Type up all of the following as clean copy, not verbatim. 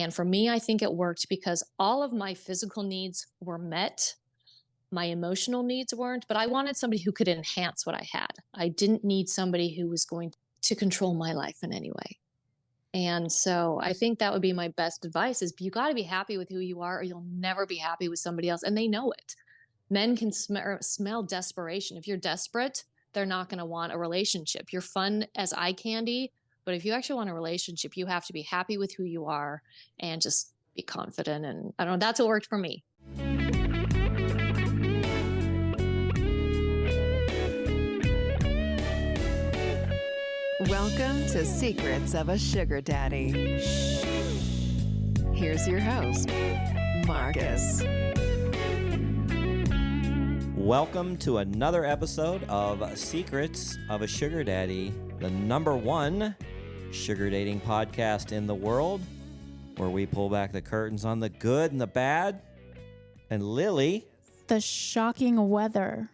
And for me, I think it worked because all of my physical needs were met. My emotional needs weren't, but I wanted somebody who could enhance what I had. I didn't need somebody who was going to control my life in any way. And so I think that would be my best advice is you got to be happy with who you are or you'll never be happy with somebody else. And they know it. Men can smell desperation. If you're desperate, they're not going to want a relationship. You're fun as eye candy, but if you actually want a relationship, you have to be happy with who you are and just be confident. And I don't know, that's what worked for me. Welcome to Secrets of a Sugar Daddy. Here's your host, Marcus. Welcome to another episode of Secrets of a Sugar Daddy, the #1 sugar dating podcast in the world, where we pull back the curtains on the good and the bad. And Lily. The shocking weather.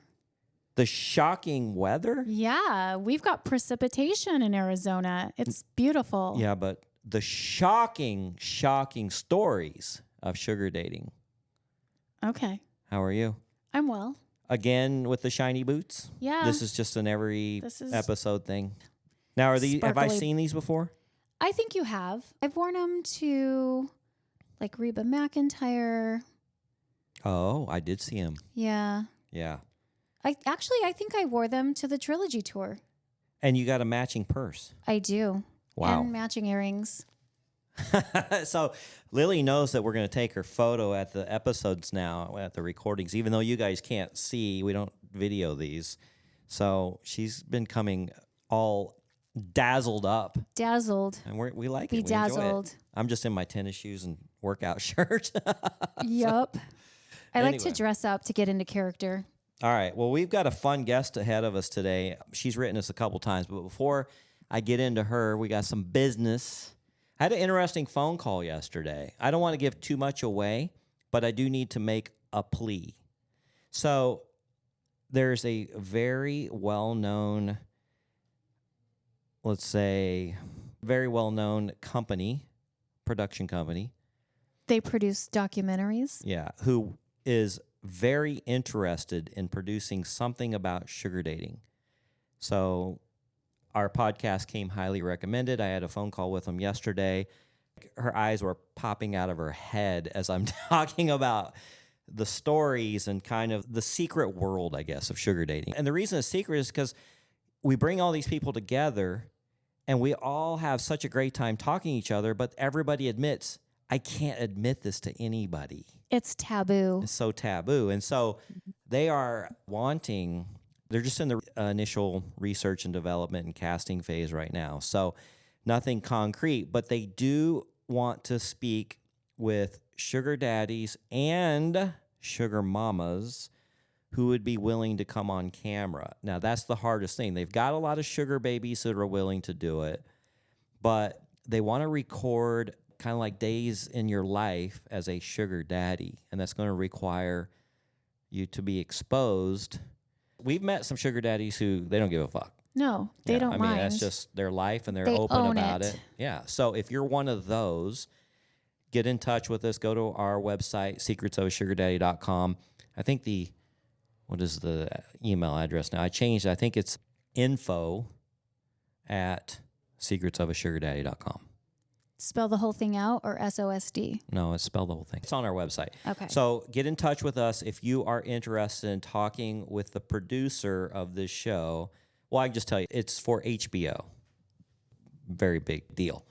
The shocking weather? Yeah, we've got precipitation in Arizona. It's beautiful. Yeah, but the shocking stories of sugar dating. Okay. How are you? I'm well. Again with the shiny boots? Yeah. This is just an every episode thing. Now, are these? Have I seen these before? I think you have. I've worn them to like Reba McEntire. Oh, I did see him. Yeah. Yeah. I think I wore them to the Trilogy tour. And you got a matching purse. I do. Wow. And matching earrings. So Lily knows that we're going to take her photo at the episodes now, at the recordings, even though you guys can't see. We don't video these. So she's been coming all dazzled up. Dazzled. And we like Be it. We enjoy dazzled. it. I'm just in my tennis shoes and workout shirt. Yup. I like to Anyway. dress up to get into character. All right. Well, we've got a fun guest ahead of us today. She's written us a couple times, but before I get into her, we got some business. I had an interesting phone call yesterday. I don't want to give too much away, but I do need to make a plea. So there's a very well-known, let's say, very well-known company, production company. They produce documentaries. Yeah, who is very interested in producing something about sugar dating. So our podcast came highly recommended. I had a phone call with them yesterday. Her eyes were popping out of her head as I'm talking about the stories and kind of the secret world, I guess, of sugar dating. And the reason it's secret is because we bring all these people together and we all have such a great time talking to each other, but everybody admits, I can't admit this to anybody. It's taboo. It's so taboo. And so they are they're just in the initial research and development and casting phase right now. So nothing concrete, but they do want to speak with sugar daddies and sugar mamas who would be willing to come on camera. Now, that's the hardest thing. They've got a lot of sugar babies that are willing to do it, but they want to record kind of like days in your life as a sugar daddy, and that's going to require you to be exposed. We've met some sugar daddies who they don't give a fuck. No, they don't mind. I mean, that's just their life, and they're They open own about it. it. Yeah. So if you're one of those, get in touch with us. Go to our website, secretsofasugardaddy.com. I think what is the email address now? I changed it. I think it's info@secretsofasugardaddy.com. Spell the whole thing out or SOSD? No, it's spell the whole thing. It's on our website. Okay. So get in touch with us if you are interested in talking with the producer of this show. Well, I can just tell you, it's for HBO. Very big deal.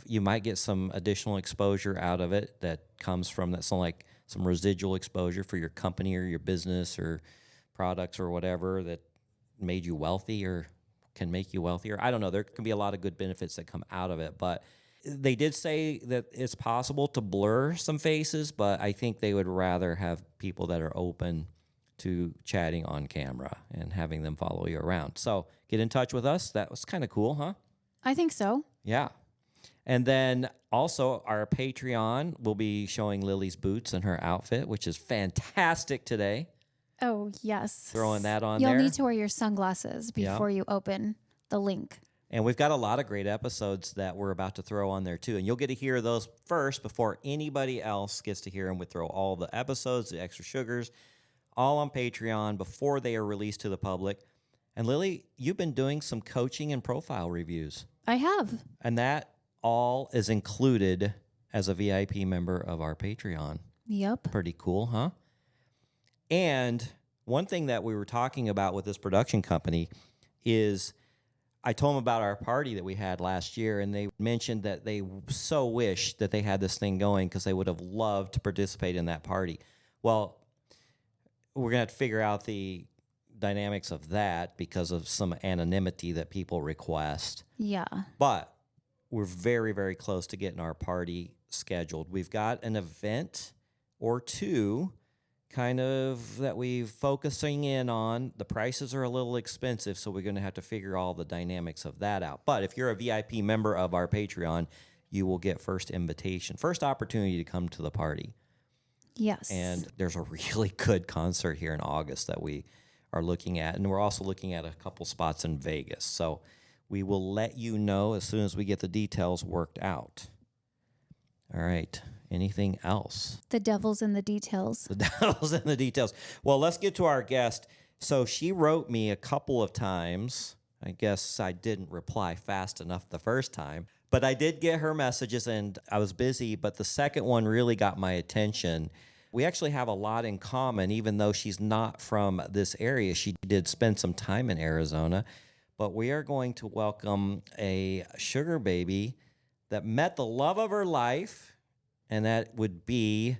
You might get some additional exposure out of it that comes from that, like some residual exposure for your company or your business or products or whatever that made you wealthy or can make you wealthier. I don't know. There can be a lot of good benefits that come out of it, but they did say that it's possible to blur some faces, but I think they would rather have people that are open to chatting on camera and having them follow you around. So get in touch with us. That was kind of cool, huh? I think so. Yeah. And then also our Patreon will be showing Lily's boots and her outfit, which is fantastic today. Oh, yes. Throwing that on You'll there. need to wear your sunglasses before you open the link. And we've got a lot of great episodes that we're about to throw on there too. And you'll get to hear those first before anybody else gets to hear them. We throw all the episodes, the extra sugars, all on Patreon before they are released to the public. And Lily, you've been doing some coaching and profile reviews. I have. And that all is included as a VIP member of our Patreon. Yep. Pretty cool, huh? And one thing that we were talking about with this production company is I told them about our party that we had last year, and they mentioned that they so wish that they had this thing going because they would have loved to participate in that party. Well, we're going to have to figure out the dynamics of that because of some anonymity that people request. Yeah. But we're very, very close to getting our party scheduled. We've got an event or two kind of that we're focusing in on. The prices are a little expensive, so we're going to have to figure all the dynamics of that out. But if you're a VIP member of our Patreon, you will get first invitation, first opportunity to come to the party. Yes. And there's a really good concert here in August that we are looking at. And we're also looking at a couple spots in Vegas. So we will let you know as soon as we get the details worked out. All right. Anything else? The devil's in the details. The devil's in the details. Well, let's get to our guest. So she wrote me a couple of times. I guess I didn't reply fast enough the first time. But I did get her messages, and I was busy. But the second one really got my attention. We actually have a lot in common, even though she's not from this area. She did spend some time in Arizona. But we are going to welcome a sugar baby that met the love of her life, and that would be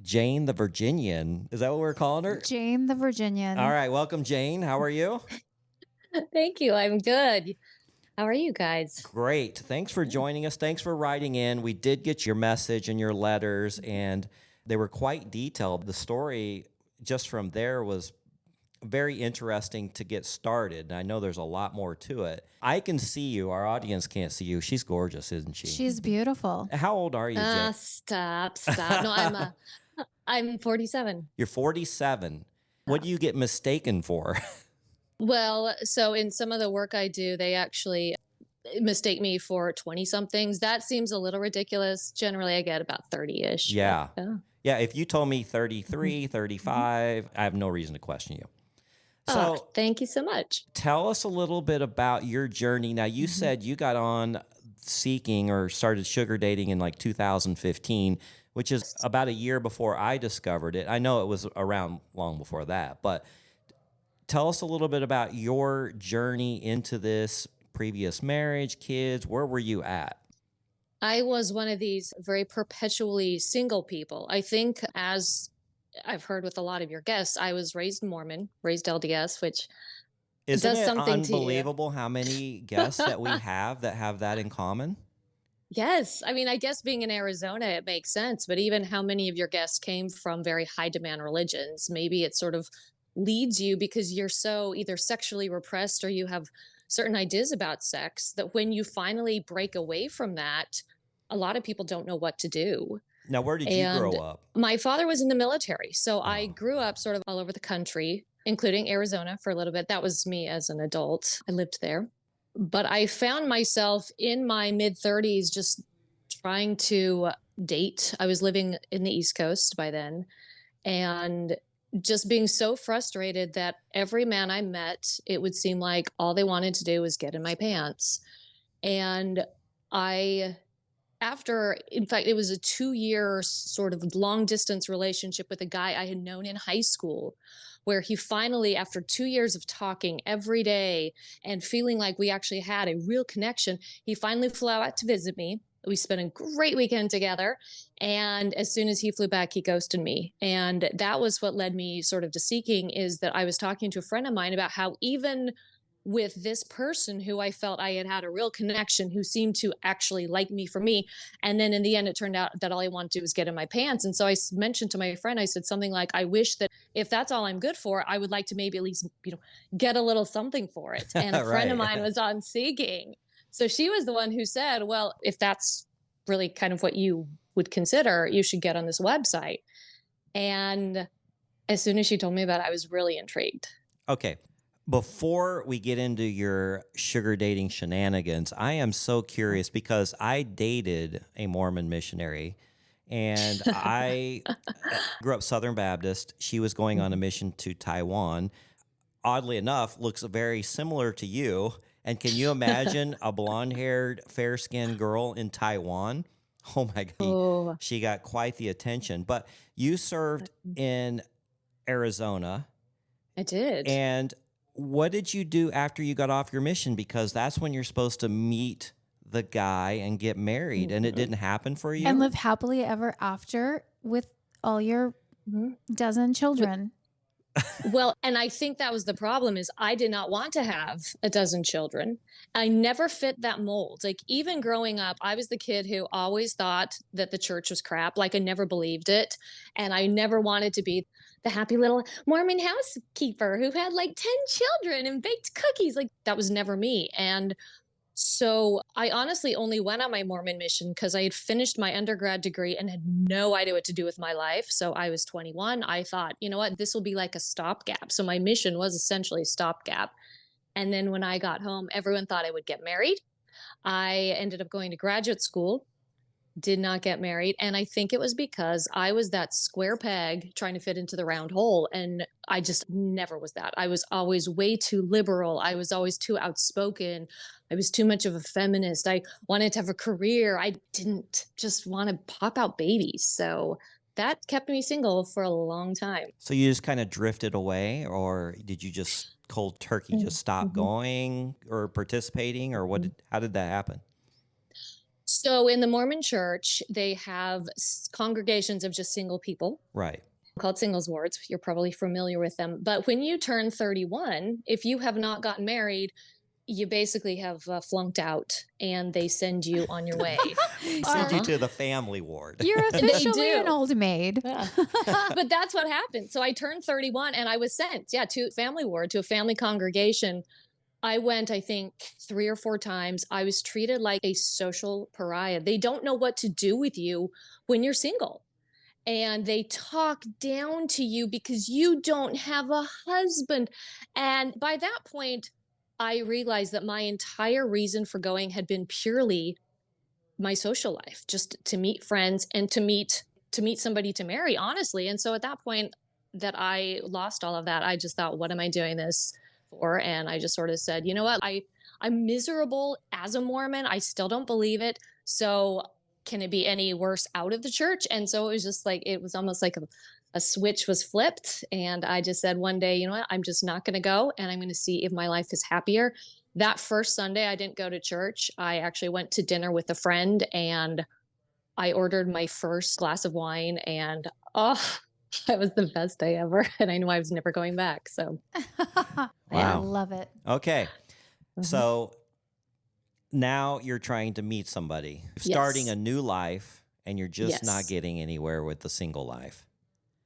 Jane the Virginian. Is that what we're calling her? Jane the Virginian. All right. Welcome, Jane. How are you? Thank you. I'm good. How are you guys? Great. Thanks for joining us. Thanks for writing in. We did get your message and your letters, and they were quite detailed. The story just from there was very interesting to get started. And I know there's a lot more to it. I can see you. Our audience can't see you. She's gorgeous, isn't she? She's beautiful. How old are you, Jane? Stop. No, I'm 47. You're 47. What do you get mistaken for? Well, so in some of the work I do, they actually mistake me for 20-somethings. That seems a little ridiculous. Generally, I get about 30-ish. Yeah. But, Yeah, if you told me 33, 35, I have no reason to question you. So thank you so much. tell us a little bit about your journey. Now, you said you got on Seeking or started sugar dating in like 2015, which is about a year before I discovered it. I know it was around long before that, but tell us a little bit about your journey into this, previous marriage, kids. Where were you at? I was one of these very perpetually single people. I think, as I've heard with a lot of your guests, I was raised Mormon, raised LDS, which Isn't does it something to you. unbelievable how many guests that we have that in common? Yes. I mean, I guess being in Arizona, it makes sense. But even how many of your guests came from very high demand religions, maybe it sort of leads you because you're so either sexually repressed or you have certain ideas about sex that when you finally break away from that, a lot of people don't know what to do. Now, where did you grow up? My father was in the military. So I grew up sort of all over the country, including Arizona for a little bit. That was me as an adult. I lived there. But I found myself in my mid-30s just trying to date. I was living in the East Coast by then, and just being so frustrated that every man I met, it would seem like all they wanted to do was get in my pants. And in fact, it was a 2-year sort of long distance relationship with a guy I had known in high school, where he finally, after 2 years of talking every day and feeling like we actually had a real connection, he finally flew out to visit me. We spent a great weekend together. And as soon as he flew back, he ghosted me. And that was what led me sort of to Seeking, is that I was talking to a friend of mine about how even with this person who I felt I had had a real connection, who seemed to actually like me for me. And then in the end, it turned out that all I wanted to do was get in my pants. And so I mentioned to my friend, I said something like, I wish that if that's all I'm good for, I would like to maybe at least, get a little something for it. And a friend of mine was on Seeking. So she was the one who said, well, if that's really kind of what you would consider, you should get on this website. And as soon as she told me about it, I was really intrigued. Okay. Before we get into your sugar dating shenanigans, I am so curious because I dated a Mormon missionary and I grew up Southern Baptist. She was going on a mission to Taiwan. Oddly enough, looks very similar to you. And can you imagine a blonde-haired, fair-skinned girl in Taiwan? Oh my God. Oh, She got quite the attention. But you served in Arizona. I did. And what did you do after you got off your mission? Because that's when you're supposed to meet the guy and get married, and it didn't happen for you. And live happily ever after with all your Mhm. dozen children. Well, and I think that was the problem is I did not want to have a dozen children. I never fit that mold. Like even growing up, I was the kid who always thought that the church was crap. Like I never believed it. And I never wanted to be the happy little Mormon housekeeper who had like 10 children and baked cookies. Like that was never me. And so I honestly only went on my Mormon mission because I had finished my undergrad degree and had no idea what to do with my life. So I was 21. I thought, you know what, this will be like a stopgap. So my mission was essentially a stopgap. And then when I got home, everyone thought I would get married. I ended up going to graduate school, did not get married. And I think it was because I was that square peg trying to fit into the round hole. And I just never was that. I was always way too liberal. I was always too outspoken. I was too much of a feminist. I wanted to have a career. I didn't just want to pop out babies. So that kept me single for a long time. So you just kind of drifted away, or did you just cold turkey just stop going or participating, or how did that happen? So in the Mormon church, they have congregations of just single people Right. called singles wards. You're probably familiar with them. But when you turn 31, if you have not gotten married, you basically have flunked out and they send you on your way. Send you to the family ward. You're officially do. an old maid. Yeah. But that's what happened. So I turned 31 and I was sent, to family ward, to a family congregation. I went, I think, 3 or 4 times. I was treated like a social pariah. They don't know what to do with you when you're single. And they talk down to you because you don't have a husband. And by that point, I realized that my entire reason for going had been purely my social life, just to meet friends and to meet somebody to marry, honestly. And so at that point that I lost all of that, I just thought, what am I doing this for? And I just sort of said, you know what, I'm miserable as a Mormon. I still don't believe it. So can it be any worse out of the church? And so it was just like, it was almost like a switch was flipped. And I just said one day, you know what, I'm just not going to go. And I'm going to see if my life is happier. That first Sunday, I didn't go to church. I actually went to dinner with a friend and I ordered my first glass of wine. And that was the best day ever. And I knew I was never going back. So I Wow. love it. Okay. So now you're trying to meet somebody, starting a new life, and you're just not getting anywhere with the single life.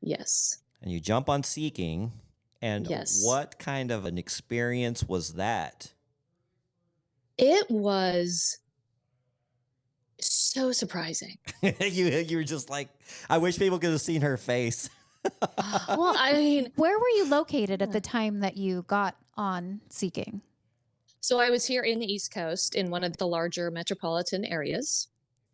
Yes. And you jump on Seeking. And what kind of an experience was that? It was so surprising. You were just like, I wish people could have seen her face. Well, I mean, Where were you located at the time that you got on Seeking? so I was here in the East Coast in one of the larger metropolitan areas.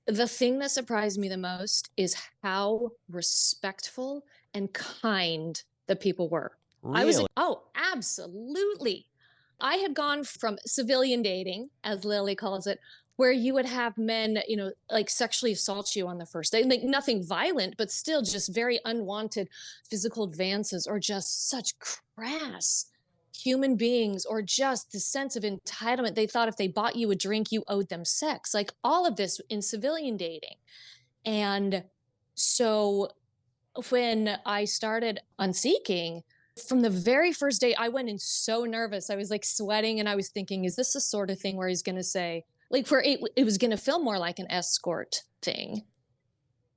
The thing that surprised me the most is how respectful and kind the people were. Really? I was like, oh, absolutely. I had gone from civilian dating, as Lily calls it, where you would have men, like sexually assault you on the first day, like nothing violent, but still just very unwanted physical advances or just such crass human beings or just the sense of entitlement. They thought if they bought you a drink, you owed them sex, like all of this in civilian dating. And so when I started on Seeking, from the very first day, I went in so nervous. I was like sweating and I was thinking, is this the sort of thing where he's going to say, like where it was going to feel more like an escort thing.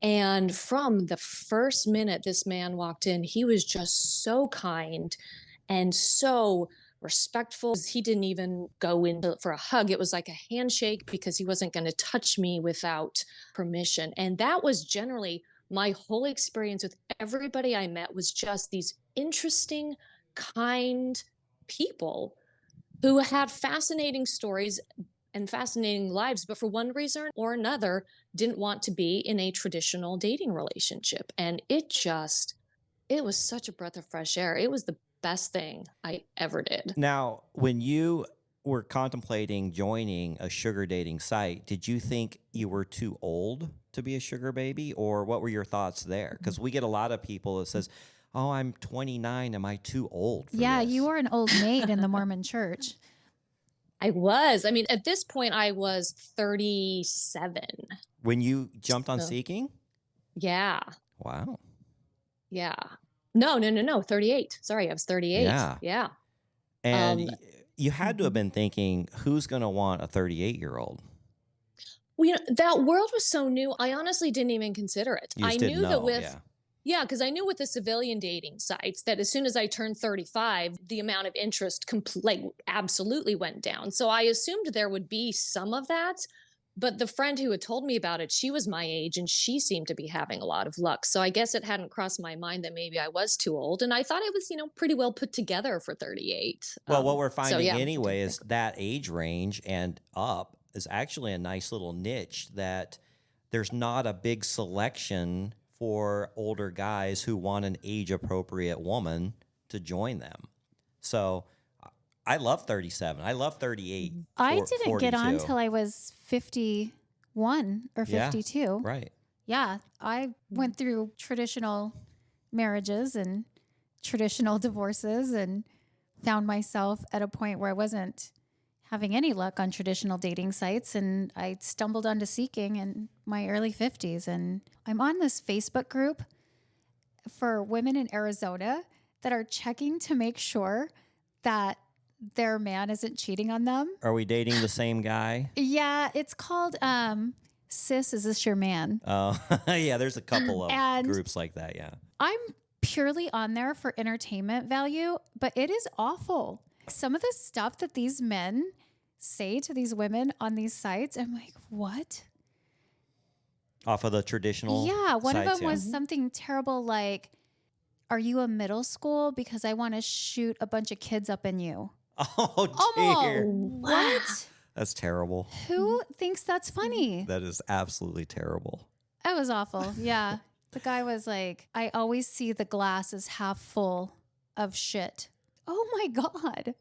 And from the first minute this man walked in, he was just so kind and so respectful. He didn't even go in for a hug. It was like a handshake because he wasn't going to touch me without permission. And that was generally my whole experience with everybody I met was just these interesting, kind people who had fascinating stories and fascinating lives, but for one reason or another, didn't want to be in a traditional dating relationship. And it was such a breath of fresh air. It was the best thing I ever did. Now, when you were contemplating joining a sugar dating site, did you think you were too old to be a sugar baby, or what were your thoughts there? Because we get a lot of people that says, "Oh, I'm 29. Am I too old for Yeah, this?" you were an old maid in the Mormon church. I was. I mean, at this point, I was 37. When you jumped on So, Seeking? yeah. Wow. Yeah. No. 38. Sorry, I was 38. Yeah. Yeah. And Um, you had to have mhm. been thinking, who's going to want a 38-year-old? Well, that world was so new. I honestly didn't even consider it. You I just didn't knew that know. with, Yeah. yeah, because I knew with the civilian dating sites that as soon as I turned 35, the amount of interest absolutely went down. So I assumed there would be some of that. But the friend who had told me about it, she was my age and she seemed to be having a lot of luck. So I guess it hadn't crossed my mind that maybe I was too old. And I thought I was, pretty well put together for 38. Well, what we're So finding yeah, anyway is that age range and up is actually a nice little niche that there's not a big selection for older guys who want an age appropriate woman to join them. So I love 37. I love 38. I didn't get on 42. till I was 51 or Yeah, 52. right. Yeah, I went through traditional marriages and traditional divorces and found myself at a point where I wasn't having any luck on traditional dating sites. And I stumbled onto Seeking in my early 50s. And I'm on this Facebook group for women in Arizona that are checking to make sure that their man isn't cheating on them. Are we dating the same guy? Yeah, it's called Sis, Is This Your Man? Oh, yeah, there's a couple of And groups like that, yeah. I'm purely on there for entertainment value, but it is awful. Some of the stuff that these men say to these women on these sites, I'm like, what? Off of the traditional Yeah, one of sites, them was something terrible like, are you a middle school? Because I want to shoot a bunch of kids up in you. Oh, dear. What? That's terrible. Who thinks that's funny? That is absolutely terrible. That was awful. Yeah. The guy was like, I always see the glass as half full of shit. Oh my God.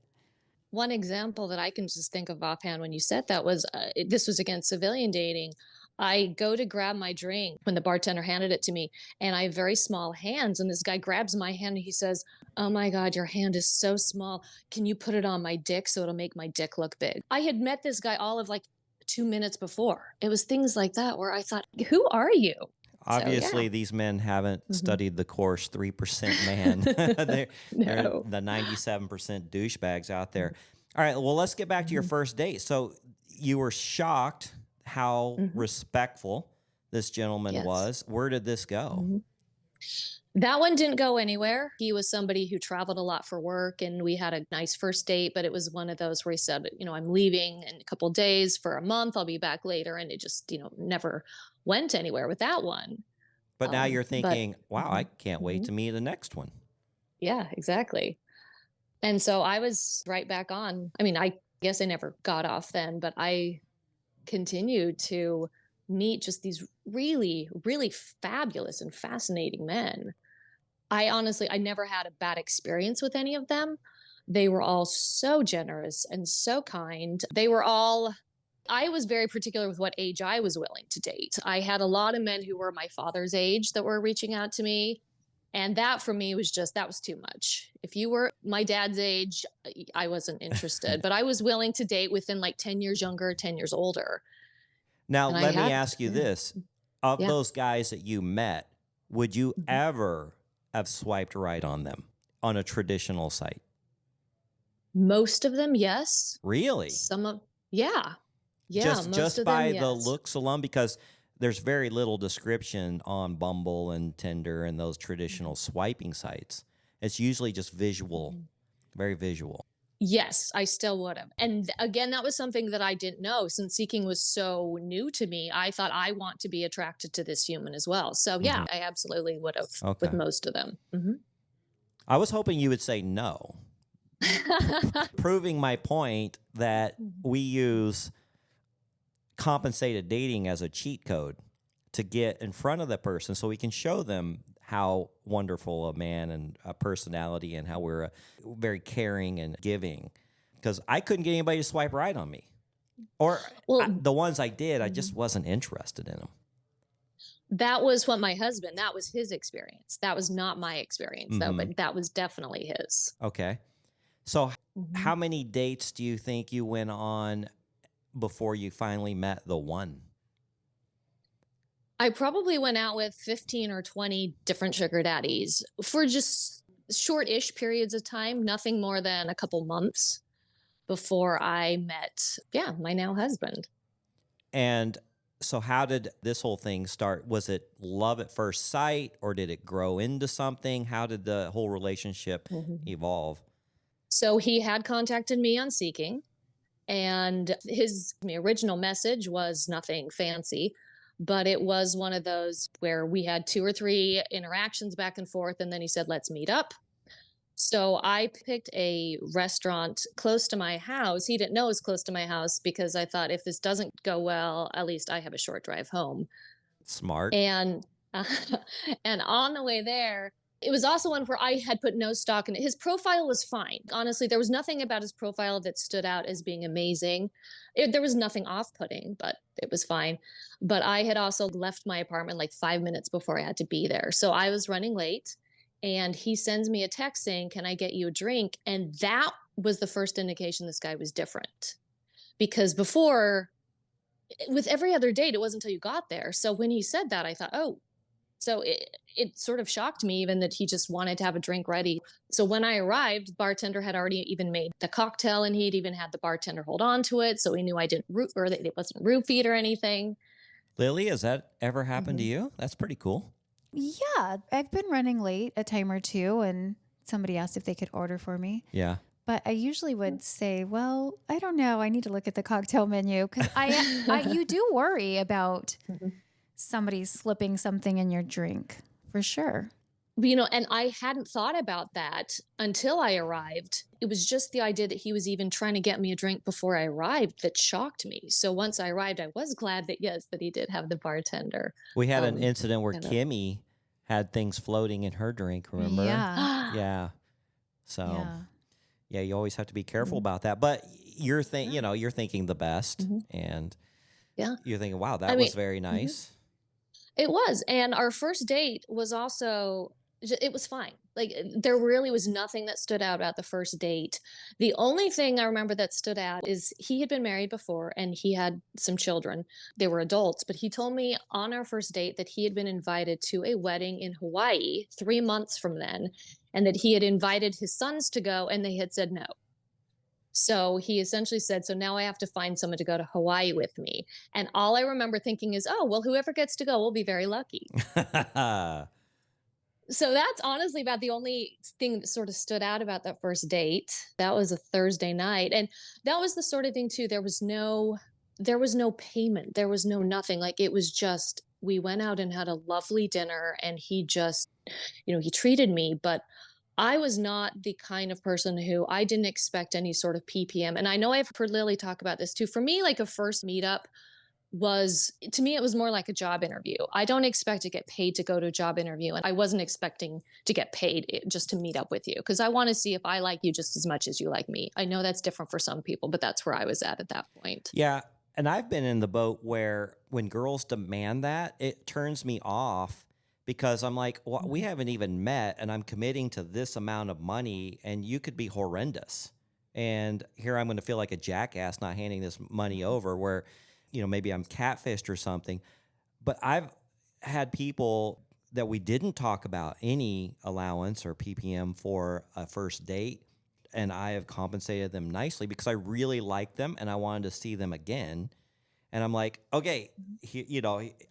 one example that I can just think of offhand when you said that was this was against civilian dating. I go to grab my drink when the bartender handed it to me, and I have very small hands. And this guy grabs my hand and he says, "Oh my God, your hand is so small. Can you put it on my dick so it'll make my dick look big?" I had met this guy all of like 2 minutes before. It was things like that where I thought, who are you? Obviously, yeah. these men haven't studied the course 3% man. they're No. the 97% douchebags out there. All right, well, let's get back to your first date. So you were shocked how respectful this gentleman Yes. was. Where did this go? That one didn't go anywhere. He was somebody who traveled a lot for work, and we had a nice first date, but it was one of those where he said, I'm leaving in a couple of days for a month. I'll be back later. And it just, never went anywhere with that one. But now you're But thinking, wow, I can't wait to meet the next one. yeah, exactly. And so I was right back on. I mean, I guess I never got off then, but I continued to meet just these really, really fabulous and fascinating men. I never had a bad experience with any of them. They were all so generous and so kind. I was very particular with what age I was willing to date. I had a lot of men who were my father's age that were reaching out to me. And that for me that was too much. If you were my dad's age, I wasn't interested, but I was willing to date within like 10 years younger, 10 years older. Now, And I let me had, ask you this. Of yeah. those guys that you met, would you ever have swiped right on them on a traditional site? Most of them, yes. Really? Yeah. Just Most of by them, the yes. looks alone, because there's very little description on Bumble and Tinder and those traditional swiping sites. It's usually just visual, very visual. Yes, I still would have. And again, that was something that I didn't know. Since Seeking was so new to me, I thought I want to be attracted to this human as well. So yeah, I absolutely would have with Okay. most of them. I was hoping you would say no. proving my point that Mm-hmm. we use compensated dating as a cheat code to get in front of the person so we can show them how wonderful a man and a personality and how we're very caring and giving. Because I couldn't get anybody to swipe right on me. Or Well, the ones I did, I mhm. just wasn't interested in them. That was what my husband, that was his experience. That was not my experience, though, Mhm. but that was definitely his. Okay. So Mhm. how many dates do you think you went on before you finally met the one? I probably went out with 15 or 20 different sugar daddies for just short-ish periods of time, nothing more than a couple months before I met, yeah, my now husband. And so how did this whole thing start? Was it love at first sight or did it grow into something? How did the whole relationship Mhm. evolve? So he had contacted me on Seeking, and his original message was nothing fancy, but it was one of those where we had 2 or 3 interactions back and forth, and then he said, "Let's meet up." So I picked a restaurant close to my house. He didn't know it was close to my house because I thought if this doesn't go well, at least I have a short drive home. Smart. And and on the way there, it was also one where I had put no stock in it. His profile was fine. Honestly, there was nothing about his profile that stood out as being amazing. There was nothing off-putting, but it was fine. But I had also left my apartment like 5 minutes before I had to be there. So I was running late, and he sends me a text saying, "Can I get you a drink?" And that was the first indication this guy was different. Because before, with every other date, it wasn't until you got there. So when he said that, I thought, oh, so it sort of shocked me even that he just wanted to have a drink ready. So when I arrived, the bartender had already even made the cocktail, and he'd even had the bartender hold on to it. So he knew I didn't or that it wasn't roofied or anything. Lily, has that ever happened to Mhm. you? That's pretty cool. Yeah, I've been running late a time or two, and somebody asked if they could order for me. Yeah. But I usually would say, well, I don't know. I need to look at the cocktail menu because you do worry about Mhm. somebody slipping something in your drink for sure. And I hadn't thought about that until I arrived. It was just the idea that he was even trying to get me a drink before I arrived that shocked me. So once I arrived, I was glad that, yes, that he did have the bartender. We had an Um, incident where kind of, Kimmy had things floating in her drink, remember? Yeah. Yeah. So, Yeah. yeah, you always have to be careful Mhm. about that. But you're you're thinking the best Mhm. and Yeah. you're thinking, wow, I that mean, was very mhm. nice. It was. And our first date was also, it was fine. Like, there really was nothing that stood out about the first date. The only thing I remember that stood out is he had been married before and he had some children. They were adults, but he told me on our first date that he had been invited to a wedding in Hawaii 3 months from then, and that he had invited his sons to go and they had said no. So he essentially said, "So now I have to find someone to go to Hawaii with me." And all I remember thinking is, "Oh, well, whoever gets to go will be very lucky." So that's honestly about the only thing that sort of stood out about that first date. That was a Thursday night. And that was the sort of thing too. There was no payment. There was no nothing. Like, it was just, we went out and had a lovely dinner, and he just, he treated me, but I was not the kind of person who, I didn't expect any sort of PPM. And I know I've heard Lily talk about this too. For me, like, a first meetup was, to me, it was more like a job interview. I don't expect to get paid to go to a job interview. And I wasn't expecting to get paid just to meet up with you, because I want to see if I like you just as much as you like me. I know that's different for some people, but that's where I was at that point. Yeah. And I've been in the boat where when girls demand that, it turns me off because I'm like, well, we Mhm. haven't even met and I'm committing to this amount of money and you could be horrendous. And here I'm going to feel like a jackass not handing this money over where, maybe I'm catfished or something. But I've had people that we didn't talk about any allowance or PPM for a first date, and I have compensated them nicely because I really like them and I wanted to see them again. And I'm like, okay,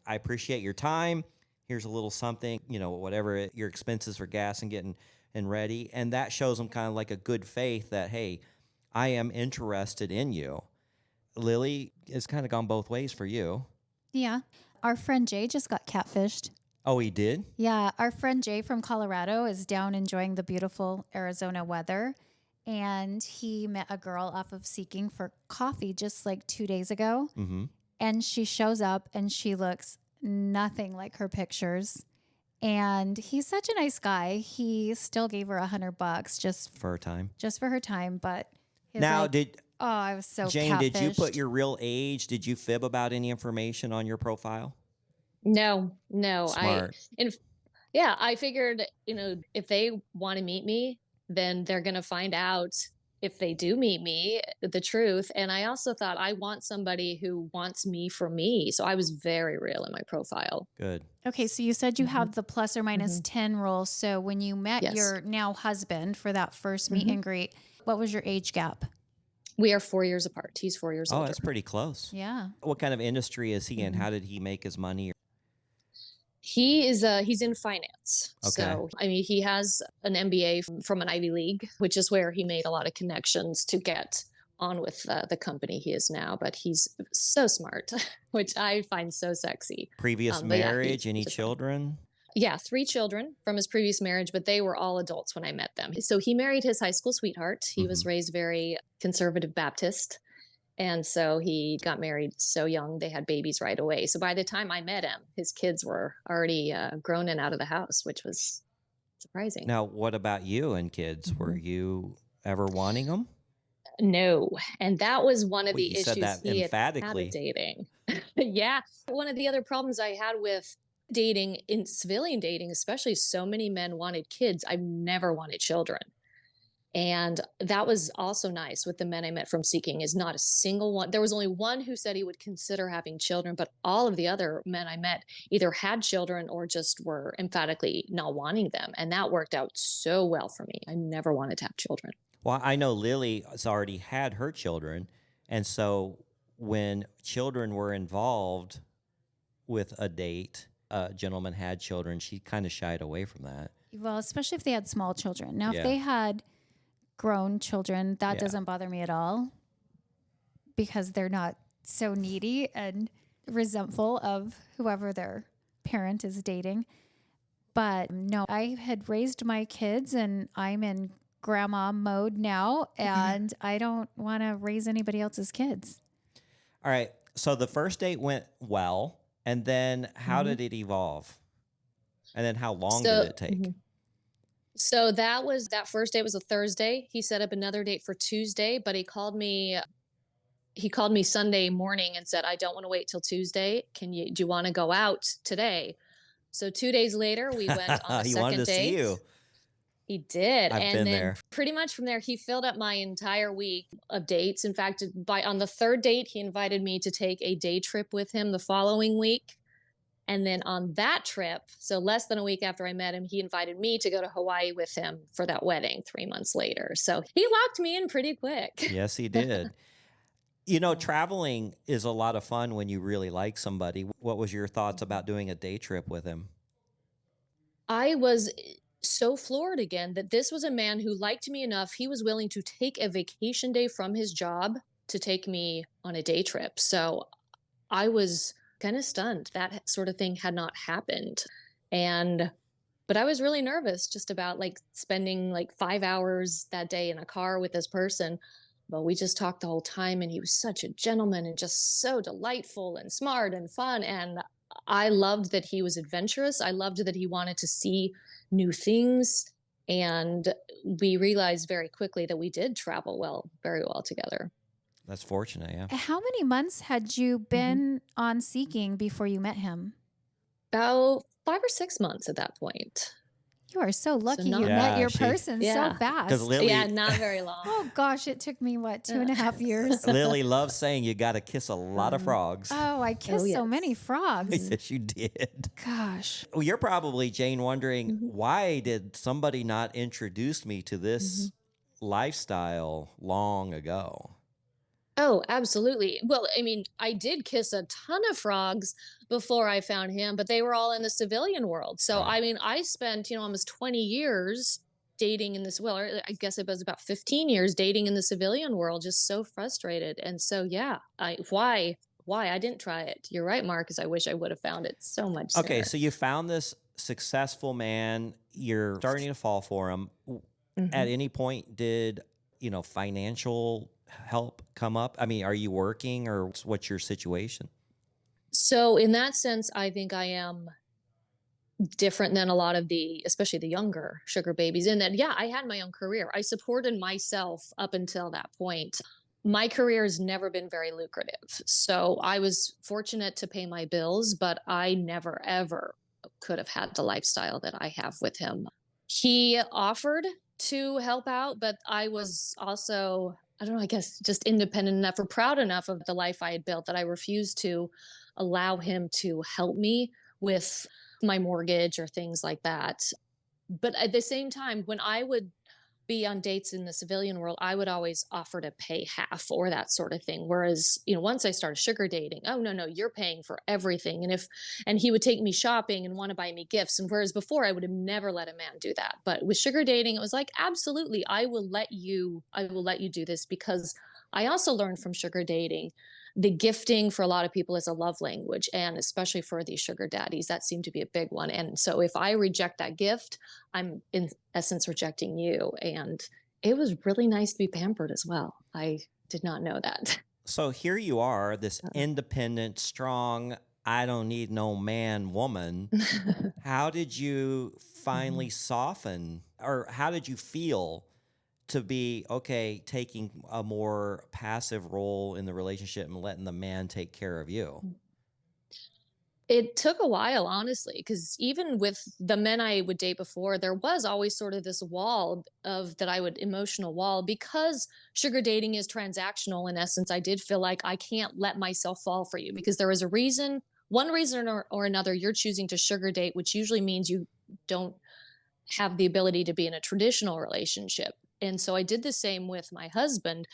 I appreciate your time. Here's a little something, whatever your expenses for gas and getting and ready. And that shows them kind of like a good faith that, hey, I am interested in you. Lily, it's kind of gone both ways for you. Yeah. Our friend Jay just got catfished. Oh, he did? Yeah. Our friend Jay from Colorado is down enjoying the beautiful Arizona weather. and he met a girl off of Seeking for coffee just like 2 days ago. Mm-hmm. And she shows up and she looks nothing like her pictures. And he's such a nice guy. He still gave her $100 For her time. just for her time. But his Now, oh, I was so Jane, did you put catfished. your real age? Did you fib about any information on your profile? No, Smart. I figured, if they want to meet me, then they're going to find out if they do meet me, the truth. And I also thought I want somebody who wants me for me. So I was very real in my profile. Good. Okay, so you said you Mhm. have the plus or minus Mhm. 10 rule. So when you met Yes. your now husband for that first meet Mhm. and greet, what was your age gap? We are 4 years apart. He's 4 years Oh, older. that's pretty close. Yeah. What kind of industry is he in? Mhm. How did he make his money? He's in finance. Okay. So, he has an MBA from an Ivy League, which is where he made a lot of connections to get on with the company he is now. But he's so smart, which I find so sexy. Previous But yeah, marriage? Any just fine. children? Yeah, 3 children from his previous marriage, but they were all adults when I met them. So he married his high school sweetheart. He was raised very conservative Baptist. And so he got married so young, they had babies right away. So by the time I met him, his kids were already grown and out of the house, which was surprising. Now, what about you and kids? Were you ever wanting them? No. And that was one of Well, the you said issues that he had with emphatically. dating. Yeah. One of the other problems I had with dating, in civilian dating, especially, so many men wanted kids. I've never wanted children. And that was also nice with the men I met from Seeking, is not a single one. There was only one who said he would consider having children, but all of the other men I met either had children or just were emphatically not wanting them. And that worked out so well for me. I never wanted to have children. Well, I know Lily has already had her children. And so when children were involved with a date, a gentleman had children, she kind of shied away from that. Well, especially if they had small children. Now, Yeah. if they had grown children, that Yeah. doesn't bother me at all because they're not so needy and resentful of whoever their parent is dating. But no, I had raised my kids and I'm in grandma mode now, and I don't want to raise anybody else's kids. All right. So the first date went well. And then how Mhm. did it evolve? And then how long So, did it take? mhm. So that first date was a Thursday. He set up another date for Tuesday, but he called me Sunday morning and said, "I don't want to wait till Tuesday. Do you want to go out today?" So 2 days later, we went on a He wanted second to see date. you. He did. I've And been then there. pretty much from there, he filled up my entire week of dates. In fact, on the third date, he invited me to take a day trip with him the following week. And then on that trip, so less than a week after I met him, he invited me to go to Hawaii with him for that wedding 3 months later. So he locked me in pretty quick. Yes, he did. Traveling is a lot of fun when you really like somebody. What was your thoughts about doing a day trip with him? I was so floored again that this was a man who liked me enough. He was willing to take a vacation day from his job to take me on a day trip. So I was kind of stunned. That sort of thing had not happened. But I was really nervous just about spending 5 hours that day in a car with this person. But we just talked the whole time, and he was such a gentleman and just so delightful and smart and fun. And I loved that he was adventurous. I loved that he wanted to see new things. And we realized very quickly that we did travel very well together. That's fortunate, yeah. How many months had you been on Seeking before you met him? About 5 or 6 months at that point. You are so lucky not- you Yeah, met your she- person Yeah. so fast. Because Lily, Yeah, not very long. Oh gosh, it took me 2.5 years. Lily loves saying you got to kiss a lot of frogs. Oh, I kissed so yes. many frogs. Yes, you did. Gosh. Well, you're probably, Jane, wondering why did somebody not introduce me to this lifestyle long ago? Oh, absolutely. Well, I did kiss a ton of frogs before I found him, but they were all in the civilian world. So, Right. I spent, almost 20 years dating in this, well, or I guess it was about 15 years dating in the civilian world, just so frustrated. And so, yeah, why I didn't try it. You're right, Marcus. I wish I would have found it so much Okay, sooner. so you found this successful man. You're starting to fall for him. At Mhm. any point, did financial help come up? I mean, are you working or what's your situation? So in that sense, I think I am different than a lot of especially the younger sugar babies, in that, yeah, I had my own career. I supported myself up until that point. My career has never been very lucrative. So I was fortunate to pay my bills, but I never, ever could have had the lifestyle that I have with him. He offered to help out, but I was also, I don't know, I guess just independent enough or proud enough of the life I had built that I refused to allow him to help me with my mortgage or things like that. But at the same time, when I would be on dates in the civilian world, I would always offer to pay half or that sort of thing. Whereas, once I started sugar dating, oh no, no, you're paying for everything. And he would take me shopping and want to buy me gifts. And whereas before I would have never let a man do that. But with sugar dating, it was like, absolutely, I will let you do this, because I also learned from sugar dating the gifting for a lot of people is a love language. And especially for these sugar daddies, that seemed to be a big one. And so if I reject that gift, I'm in essence rejecting you. And it was really nice to be pampered as well. I did not know that. So here you are, this independent, strong, I don't need no man woman. How did you finally soften, or how did you feel to be okay taking a more passive role in the relationship and letting the man take care of you? It took a while, honestly, because even with the men I would date before, there was always sort of this wall of that I would emotional wall, because sugar dating is transactional. In essence, I did feel like I can't let myself fall for you, because there is a reason, one reason or another, you're choosing to sugar date, which usually means you don't have the ability to be in a traditional relationship. And so I did the same with my husband.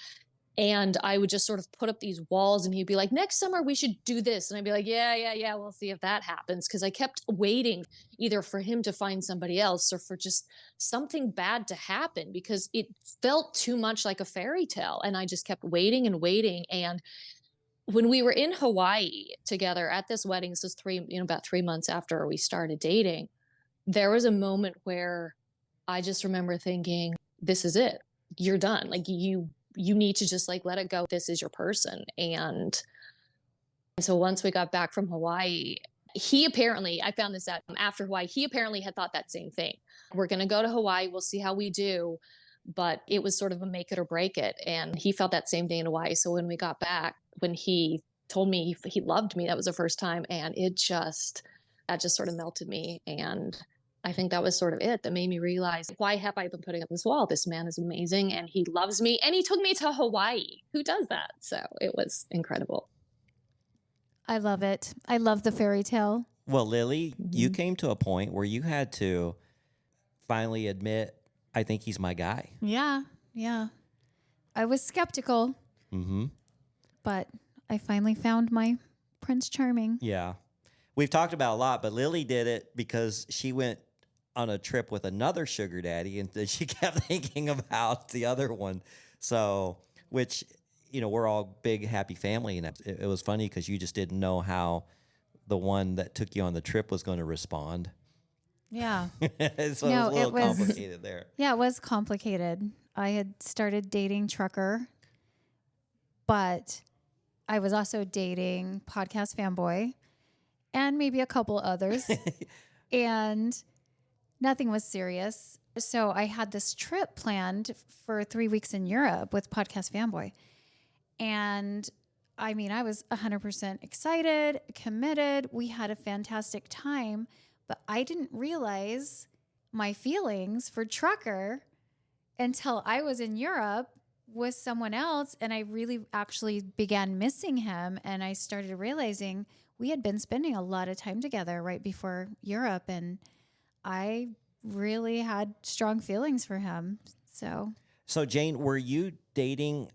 And I would just sort of put up these walls, and he'd be like, next summer we should do this. And I'd be like, yeah, yeah, yeah, we'll see if that happens. Cause I kept waiting either for him to find somebody else or for just something bad to happen, because it felt too much like a fairy tale. And I just kept waiting and waiting. And when we were in Hawaii together at this wedding, this was about 3 months after we started dating, there was a moment where I just remember thinking, this is it. You're done. Like you need to just like let it go. This is your person. And so once we got back from Hawaii, he apparently, I found this out after Hawaii, he apparently had thought that same thing. We're going to go to Hawaii. We'll see how we do. But it was sort of a make it or break it. And he felt that same thing in Hawaii. So when we got back, when he told me he loved me, that was the first time. And that just sort of melted me. And I think that was sort of it that made me realize, why have I been putting up this wall? This man is amazing and he loves me and he took me to Hawaii. Who does that? So it was incredible. I love it. I love the fairy tale. Well, Lily, you came to a point where you had to finally admit, I think he's my guy. Yeah. Yeah. I was skeptical, but I finally found my Prince Charming. Yeah. We've talked about a lot, but Lily did it because she went on a trip with another sugar daddy, and then she kept thinking about the other one. So, which, we're all big, happy family. And it was funny because you just didn't know how the one that took you on the trip was going to respond. Yeah. So it was a little complicated there. Yeah, it was complicated. I had started dating Trucker, but I was also dating Podcast Fanboy and maybe a couple others. And nothing was serious. So I had this trip planned for 3 weeks in Europe with Podcast Fanboy. And I mean, I was 100% excited, committed. We had a fantastic time, but I didn't realize my feelings for Trucker until I was in Europe with someone else. And I really actually began missing him. And I started realizing we had been spending a lot of time together right before Europe. And I really had strong feelings for him. So Jane, were you dating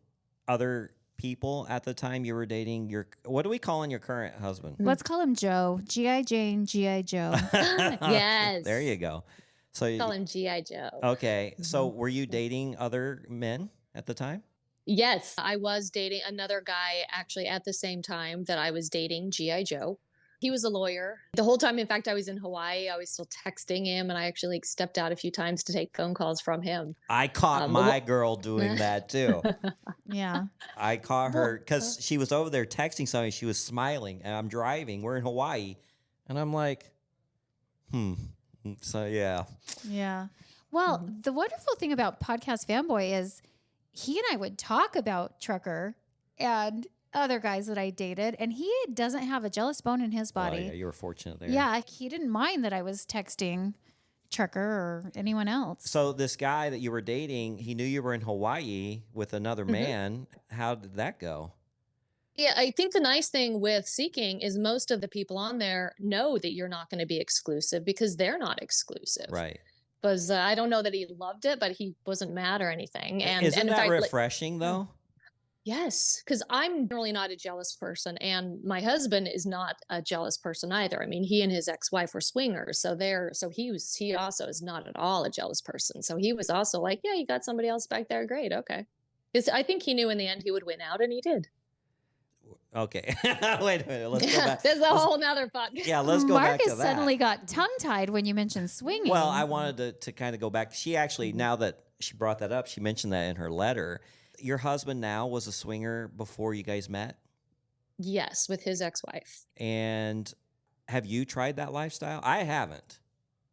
other people at the time you were dating what do we call your current husband? Let's call him Joe. G.I. Jane, G.I. Joe. Yes. There you go. So Call him G.I. Joe. Okay. So were you dating other men at the time? Yes, I was dating another guy actually at the same time that I was dating G.I. Joe. He was a lawyer. The whole time, in fact, I was in Hawaii, I was still texting him, and I actually like, stepped out a few times to take phone calls from him. I caught my girl doing that too. Yeah. I caught her because she was over there texting something. She was smiling, and I'm driving. We're in Hawaii, and I'm like, So yeah. Yeah. Well, the wonderful thing about Podcast Fanboy is he and I would talk about Trucker and other guys that I dated, and he doesn't have a jealous bone in his body. Oh, yeah, you were fortunate there. Yeah, he didn't mind that I was texting Trucker or anyone else. So this guy that you were dating, he knew you were in Hawaii with another man. How did that go? Yeah, I think the nice thing with Seeking is most of the people on there know that you're not going to be exclusive because they're not exclusive. Right. Because I don't know that he loved it, but he wasn't mad or anything. And Isn't and that if refreshing though? yes, because I'm really not a jealous person, and my husband is not a jealous person either. I mean, he and his ex-wife were swingers, so he also is not at all a jealous person. So he was also like, yeah, you got somebody else back there, great, okay. Because I think he knew in the end he would win out, and he did. Okay. Wait a minute. Let's go back. There's a whole nother podcast. Yeah, let's go back to Marcus that. suddenly got tongue-tied when you mentioned swinging. Well, I wanted to kind of go back. She actually, now that she brought that up, she mentioned that in her letter. Your husband now was a swinger before you guys met? Yes, with his ex-wife. And have you tried that lifestyle? I haven't.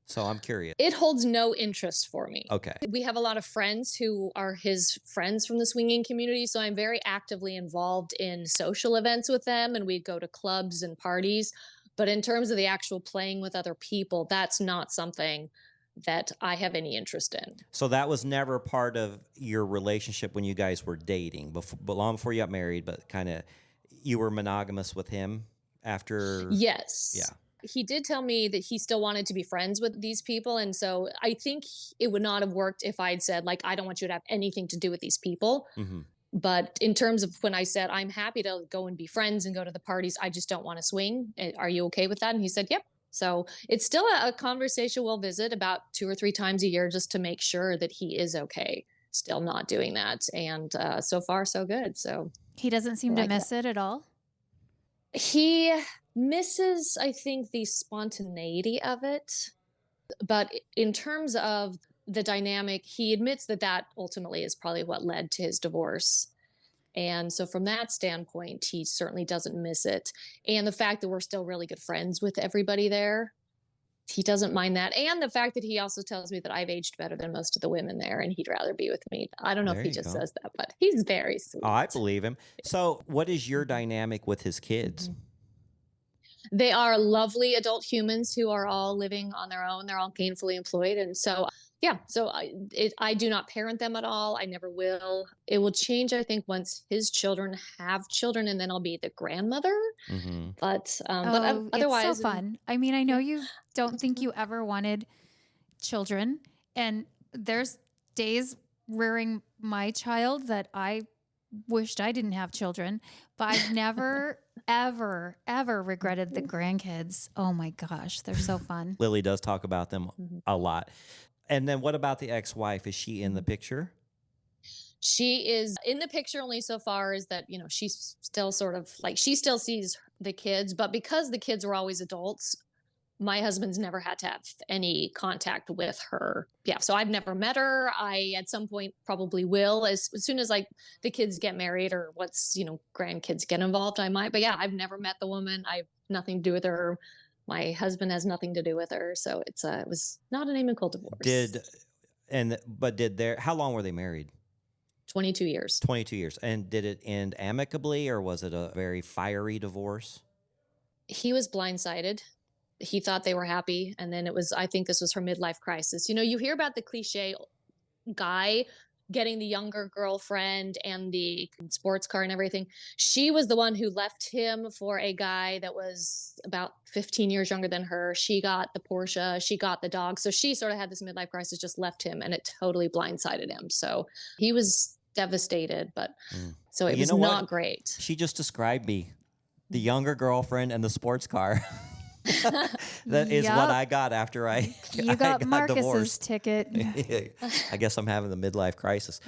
So I'm curious. It holds no interest for me. Okay. We have a lot of friends who are his friends from the swinging community, so I'm very actively involved in social events with them, and we go to clubs and parties. But in terms of the actual playing with other people, that's not something that I have any interest in. So that was never part of your relationship when you guys were dating, long before you got married, but kind of you were monogamous with him after? Yes. Yeah. He did tell me that he still wanted to be friends with these people. And so I think it would not have worked if I'd said, like, I don't want you to have anything to do with these people. Mm-hmm. But in terms of when I said, I'm happy to go and be friends and go to the parties, I just don't want to swing. Are you okay with that? And he said, yep. So it's still a conversation we'll visit about 2 or 3 times a year just to make sure that he is okay, still not doing that. And so far, so good. So he doesn't seem to miss it at all. He misses, I think, the spontaneity of it. But in terms of the dynamic, he admits that that ultimately is probably what led to his divorce. And so from that standpoint, he certainly doesn't miss it. And the fact that we're still really good friends with everybody there, he doesn't mind that. And the fact that he also tells me that I've aged better than most of the women there and he'd rather be with me. I don't know if he just says that, but he's very sweet. Oh, I believe him. So what is your dynamic with his kids? They are lovely adult humans who are all living on their own. They're all gainfully employed. And so, yeah, so I do not parent them at all. I never will. It will change, I think, once his children have children, and then I'll be the grandmother. Mm-hmm. But otherwise, it's so fun. I mean, I know you don't think you ever wanted children, and there's days rearing my child that I wished I didn't have children, but I've never, ever, ever regretted the grandkids. Oh my gosh, they're so fun. Lily does talk about them a lot. And then what about the ex-wife? Is she in the picture? She is in the picture only so far as that, she's still sort of like, she still sees the kids, but because the kids were always adults, my husband's never had to have any contact with her. Yeah. So I've never met her. I, at some point, probably will as soon as like the kids get married or grandkids get involved, I might. But yeah, I've never met the woman. I have nothing to do with her. My husband has nothing to do with her. So it was not an amicable divorce. How long were they married? 22 years. 22 years. And did it end amicably or was it a very fiery divorce? He was blindsided. He thought they were happy. And then I think this was her midlife crisis. You hear about the cliche guy getting the younger girlfriend and the sports car and everything. She was the one who left him for a guy that was about 15 years younger than her. She got the Porsche, she got the dog. So she sort of had this midlife crisis, just left him, and it totally blindsided him. So he was devastated, but so it was not great. She just described me, the younger girlfriend and the sports car. That is what I got after I got Marcus's divorced. ticket. I guess I'm having the midlife crisis.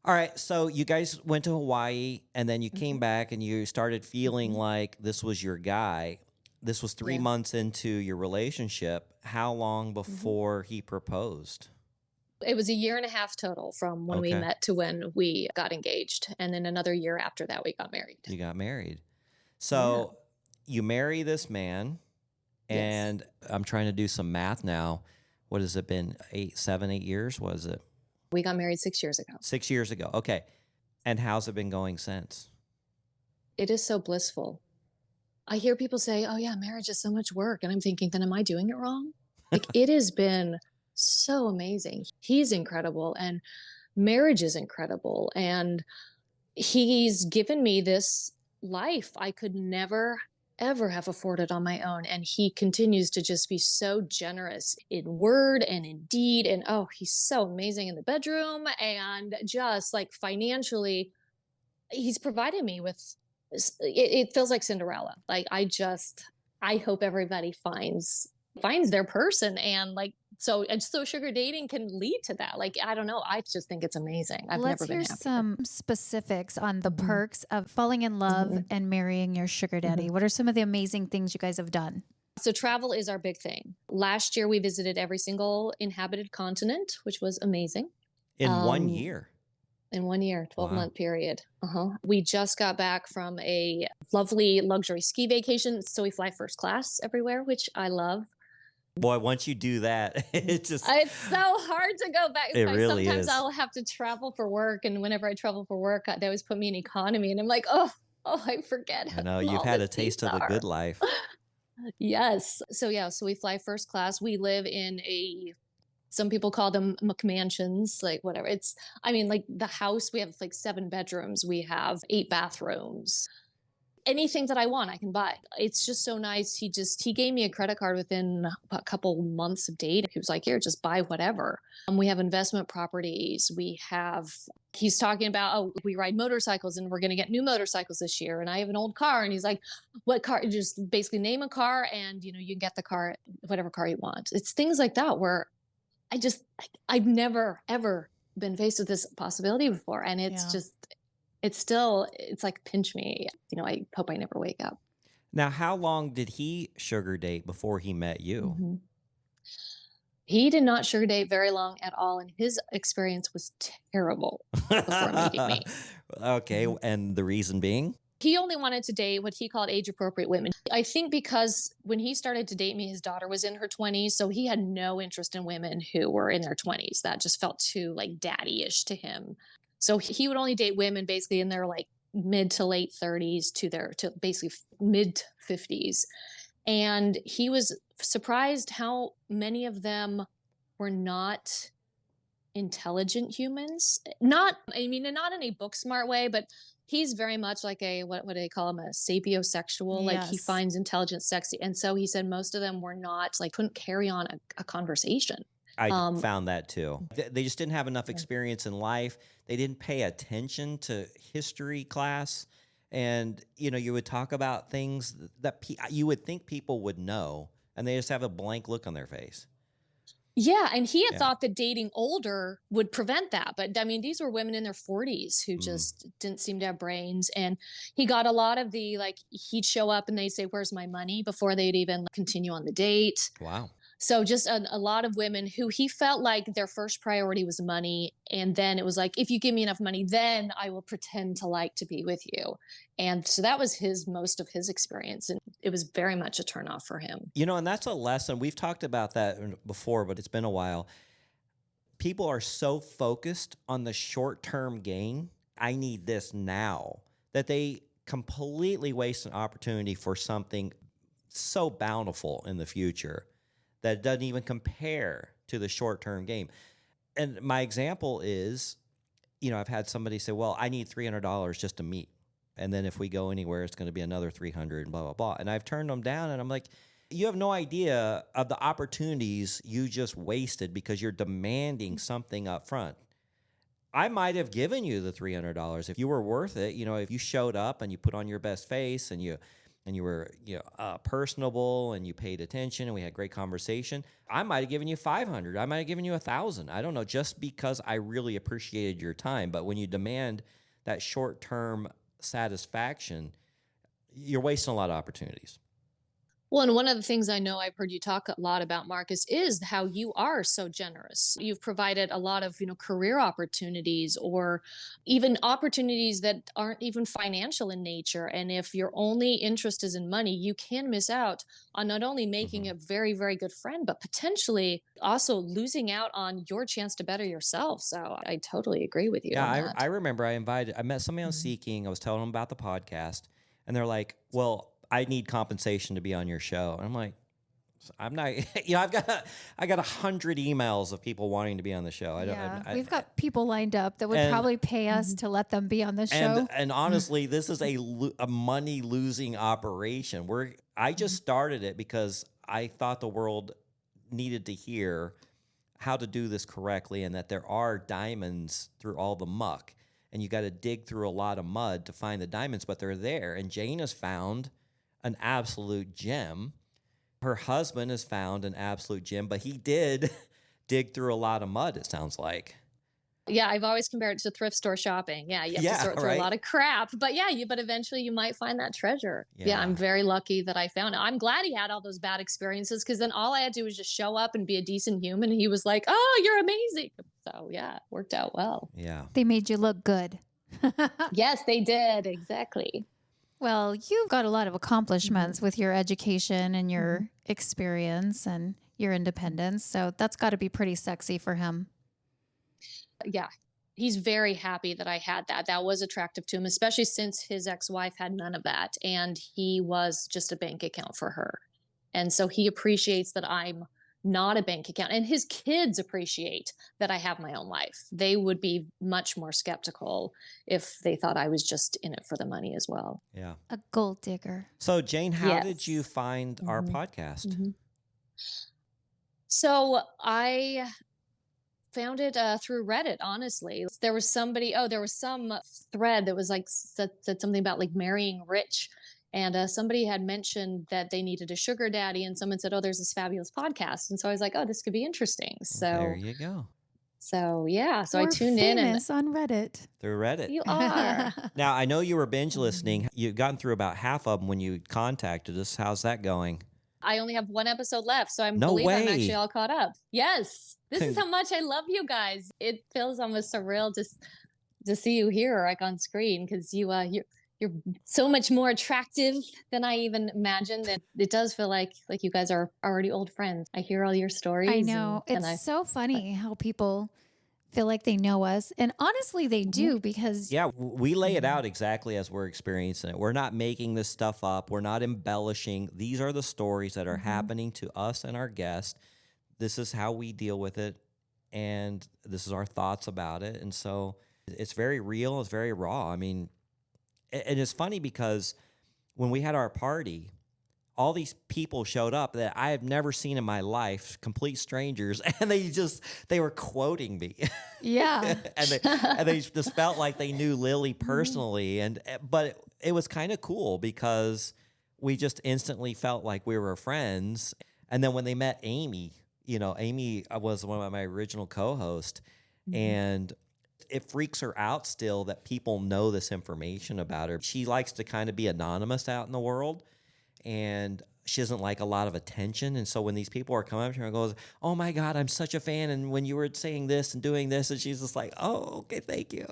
All right, so you guys went to Hawaii and then you came back and you started feeling like this was your guy. This was 3 Yeah. months into your relationship. How long before he proposed? It was a year and a half total from when we Okay. met to when we got engaged. And then another year after that, we got married. You got married. Yeah. So you marry this man, Yes. and I'm trying to do some math now. What has it been? 8 years? Was it We got married 6 years ago. 6 years ago? Okay. And how's it been going since? It is so blissful. I hear people say, oh, yeah, marriage is so much work. And I'm thinking, then am I doing it wrong? Like, it has been so amazing. He's incredible, and marriage is incredible. And he's given me this life I could never, ever have afforded on my own. And he continues to just be so generous in word and in deed. And oh, he's so amazing in the bedroom. And just like financially, he's provided me with it feels like Cinderella. Like I hope everybody finds their person, and like so sugar dating can lead to that. Like I don't know, I just think it's amazing. I've Let's never been hear happier. some specifics on the Mhm. perks of falling in love Mhm. and marrying your sugar daddy. What are some of the amazing things you guys have done? So travel is our big thing. Last year we visited every single inhabited continent, which was amazing. In 1 Um, year? in 1 year, Wow. 12-month period. We just got back from a lovely luxury ski vacation. So we fly first class everywhere, which I love. Boy, once you do that, it just, It's so hard to go back. it really Sometimes is. I'll have to travel for work. And whenever I travel for work, they always put me in economy. And I'm like, oh, I forget I how know, you've small had the a taste seats of the are. good life. Yes. So yeah, so we fly first class. We live in some people call them McMansions, like whatever. I mean, like the house, we have like 7 bedrooms. We have 8 bathrooms. Anything that I want, I can buy. It's just so nice. He gave me a credit card within a couple months of dating. He was like, here, just buy whatever. We have investment properties. He's talking about, oh, we ride motorcycles and we're going to get new motorcycles this year. And I have an old car. And he's like, what car? Just basically name a car and, you can get the car, whatever car you want. It's things like that where I've never, ever been faced with this possibility before. And it's Yeah. just, it's like pinch me. I hope I never wake up. Now, how long did he sugar date before he met you? Mhm. He did not sugar date very long at all. And his experience was terrible before meeting me. Okay, Mhm. and the reason being? He only wanted to date what he called age appropriate women. I think because when he started to date me, his daughter was in her 20s. So he had no interest in women who were in their 20s. That just felt too like daddy-ish to him. So he would only date women basically in their like mid to late 30s to basically mid 50s. And he was surprised how many of them were not intelligent humans. Not, I mean, not in a book smart way, but he's very much like what do they call him? A sapiosexual. Like he Yes. finds intelligence sexy. And so he said most of them were not like, couldn't carry on a conversation. I Um, found that too. They just didn't have enough experience in life. They didn't pay attention to history class. And, you would talk about things that you would think people would know, and they just have a blank look on their face. Yeah, and he had Yeah. thought that dating older would prevent that. But I mean, these were women in their 40s who just didn't seem to have brains. And he got a lot of he'd show up and they'd say, where's my money? Before they'd even continue on the date. Wow. So just a lot of women who he felt like their first priority was money. And then it was like, if you give me enough money, then I will pretend to like to be with you. And so that was most of his experience. And it was very much a turnoff for him. And that's a lesson. We've talked about that before, but it's been a while. People are so focused on the short-term gain, I need this now, that they completely waste an opportunity for something so bountiful in the future that doesn't even compare to the short-term gain. And my example is, I've had somebody say, well, I need $300 just to meet. And then if we go anywhere, it's going to be another 300 and blah, blah, blah. And I've turned them down and I'm like, you have no idea of the opportunities you just wasted because you're demanding something up front. I might have given you the $300 if you were worth it. If you showed up and you put on your best face and you were personable and you paid attention and we had great conversation, I might have given you 500. I might have given you 1,000. I don't know, just because I really appreciated your time. But when you demand that short-term satisfaction, you're wasting a lot of opportunities. Well, and one of the things I know I've heard you talk a lot about, Marcus, is how you are so generous. You've provided a lot of, career opportunities or even opportunities that aren't even financial in nature. And if your only interest is in money, you can miss out on not only making Hmm. a very, very good friend, but potentially also losing out on your chance to better yourself. So I totally agree with you Yeah, on I that. remember I met somebody on Mhm. Seeking. I was telling them about the podcast, and they're like, "Well, I need compensation to be on your show." And I'm like, "I'm not, I got 100 emails of people wanting to be on the show. I don't, Yeah, I, we've got people lined up that would and probably pay us Mhm. to let them be on the show. and honestly, this is a money losing operation. I just Mhm. started it because I thought the world needed to hear how to do this correctly, and that there are diamonds through all the muck, and you got to dig through a lot of mud to find the diamonds, but they're there. And Jane has found an absolute gem. Her husband has found an absolute gem, but he did dig through a lot of mud, it sounds like. Yeah, I've always compared it to thrift store shopping. Yeah, you have to Yeah, sort through a right. lot of crap, but yeah, but eventually you might find that treasure. Yeah, I'm Yeah. very lucky that I found it. I'm glad he had all those bad experiences because then all I had to do was just show up and be a decent human. And he was like, "Oh, you're amazing." So yeah, it worked out well. Yeah. They made you look good. Yes, they did. Exactly. Well, you've got a lot of Mhm, accomplishments with your education and mhm, your experience and your mhm. independence. So that's got to be pretty sexy for him. Yeah. He's very happy that I had that. That was attractive to him, especially since his ex-wife had none of that and he was just a bank account for her. And so he appreciates that I'm not a bank account. And his kids appreciate that I have my own life. They would be much more skeptical if they thought I was just in it for the money as well. Yeah. A gold digger. So, Jane, how did you Yes. find our Mhm, podcast? mhm. So I found it through Reddit, honestly. There was there was some thread that was like said something about like marrying rich. And somebody had mentioned that they needed a sugar daddy, and someone said, "Oh, there's this fabulous podcast." And so I was like, "Oh, this could be interesting." There you go. So yeah, so I We're tuned in, and famous on Reddit. Through Reddit. you are. Now, I know you were binge Mhm. listening. You've gotten through about half of them when you contacted us. How's that going? I only have one episode left, so I No believe I'm actually way. all caught up. Yes, this is Con- how much I love you guys. It feels almost surreal to see you here, like on screen, because you're so much more attractive than I even imagined. And it does feel like you guys are already old friends. I hear all your I stories, know. and It's so funny how people feel like they know us. And honestly, they Mhm, do because, yeah, we lay it mhm, out exactly as we're experiencing it. We're not making this stuff up. We're not embellishing. These are the stories that are mhm. happening to us and our guests. This is how we deal with it, and this is our thoughts about it. And so it's very real. It's very raw. I mean, and it's funny because when we had our party, all these people showed up that I have never seen in my life, complete strangers, and they were quoting me. yeah. And they just felt like they knew Lily Mhm. personally, and but it was kind of cool because we just instantly felt like we were friends. And then when they met Amy, Amy was one of my original co-hosts, Mhm. and it freaks her out still that people know this information about her. She likes to kind of be anonymous out in the world, and she doesn't like a lot of attention. And so when these people are coming up to her and goes, "Oh my God, I'm such a fan," and when you were saying this and doing this, and she's just like, "Oh, okay, thank you."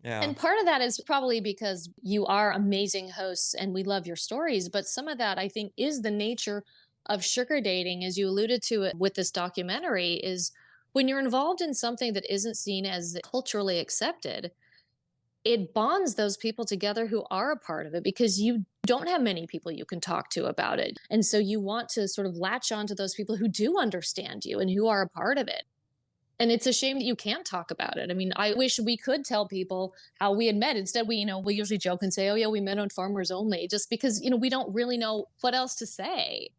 Yeah. And part of that is probably because you are amazing hosts and we love your stories. But some of that, I think, is the nature of sugar dating, as you alluded to it with this documentary, is when you're involved in something that isn't seen as culturally accepted, it bonds those people together who are a part of it because you don't have many people you can talk to about it. And so you want to sort of latch on to those people who do understand you and who are a part of it. And it's a shame that you can't talk about it. I mean, I wish we could tell people how we had met. Instead, we usually joke and say, "Oh yeah, we met on Farmers Only," just because we don't really know what else to say.